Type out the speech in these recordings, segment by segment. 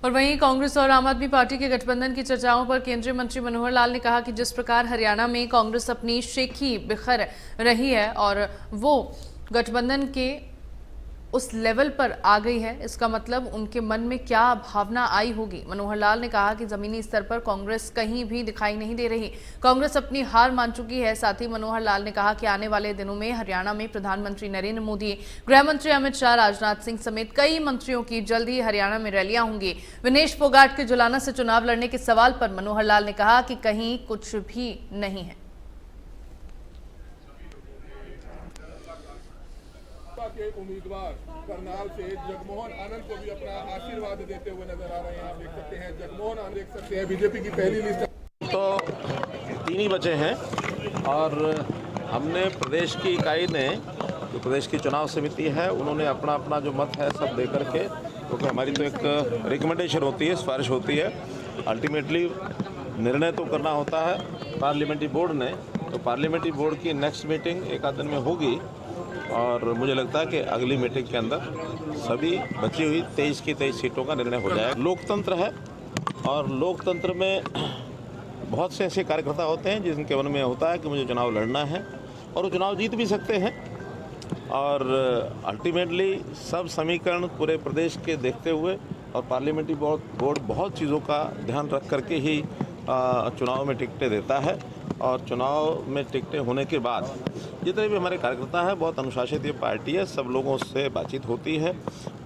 और वहीं कांग्रेस और आम आदमी पार्टी के गठबंधन की चर्चाओं पर केंद्रीय मंत्री मनोहर लाल ने कहा कि जिस प्रकार हरियाणा में कांग्रेस अपनी शेखी बिखर रही है और वो गठबंधन के उस लेवल पर आ गई है, इसका मतलब उनके मन में क्या भावना आई होगी। मनोहर लाल ने कहा कि जमीनी स्तर पर कांग्रेस कहीं भी दिखाई नहीं दे रही, कांग्रेस अपनी हार मान चुकी है। साथ ही मनोहर लाल ने कहा कि आने वाले दिनों में हरियाणा में प्रधानमंत्री नरेंद्र मोदी, गृह मंत्री अमित शाह, राजनाथ सिंह समेत कई मंत्रियों की जल्द ही हरियाणा में रैलियां होंगी। विनेश फोगाट के जुलाना से चुनाव लड़ने के सवाल पर मनोहर लाल ने कहा कि कहीं कुछ भी नहीं है। के उम्मीदवार करनाल से जगमोहन आनंद को भी अपना आशीर्वाद देते हुए नजर आ रहे हैं। आप देख सकते हैं जगमोहन आनंद, देख सकते हैं बीजेपी की पहली लिस्ट तो 3 ही बचे हैं और हमने प्रदेश की इकाई ने, जो प्रदेश की चुनाव समिति है, उन्होंने अपना अपना जो मत है सब दे करके, क्योंकि हमारी तो एक रिकमेंडेशन होती है, सिफारिश होती है, अल्टीमेटली निर्णय तो करना होता है पार्लियामेंट्री बोर्ड ने। तो पार्लियामेंट्री बोर्ड की नेक्स्ट मीटिंग एक आध दिन में होगी और मुझे लगता है कि अगली मीटिंग के अंदर सभी बची हुई 23 की 23 सीटों का निर्णय हो जाएगा। लोकतंत्र है और लोकतंत्र में बहुत से ऐसे कार्यकर्ता होते हैं जिनके मन में होता है कि मुझे चुनाव लड़ना है और वो चुनाव जीत भी सकते हैं। और अल्टीमेटली सब समीकरण पूरे प्रदेश के देखते हुए और पार्लियामेंट्री बोर्ड बहुत चीज़ों का ध्यान रख करके ही चुनाव में टिकटें देता है। और चुनाव में टिकटें होने के बाद जितने भी हमारे कार्यकर्ता हैं, बहुत अनुशासित ये पार्टी है, सब लोगों से बातचीत होती है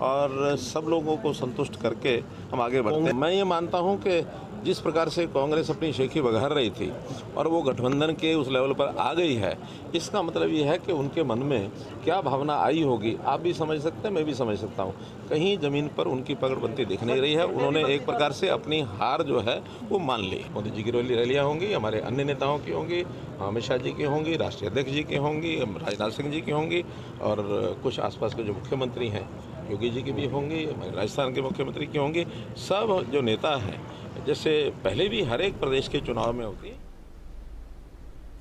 और सब लोगों को संतुष्ट करके हम आगे बढ़ते हैं। मैं ये मानता हूँ कि जिस प्रकार से कांग्रेस अपनी शेखी बघार रही थी और वो गठबंधन के उस लेवल पर आ गई है, इसका मतलब ये है कि उनके मन में क्या भावना आई होगी। आप भी समझ सकते हैं, मैं भी समझ सकता हूँ। कहीं ज़मीन पर उनकी पकड़बंदी दिख नहीं रही है। उन्होंने एक प्रकार से अपनी हार जो है वो मान ली। मोदी जी की रैलियाँ होंगी, हमारे अन्य नेताओं की होंगी, अमित शाह जी की होंगी, राष्ट्रीय अध्यक्ष जी की होंगी, राजनाथ सिंह जी की होंगी और कुछ आसपास के जो मुख्यमंत्री हैं, योगी जी की भी होंगी, राजस्थान के मुख्यमंत्री की होंगी। सब जो नेता हैं, जैसे पहले भी हर एक प्रदेश के चुनाव में होती है।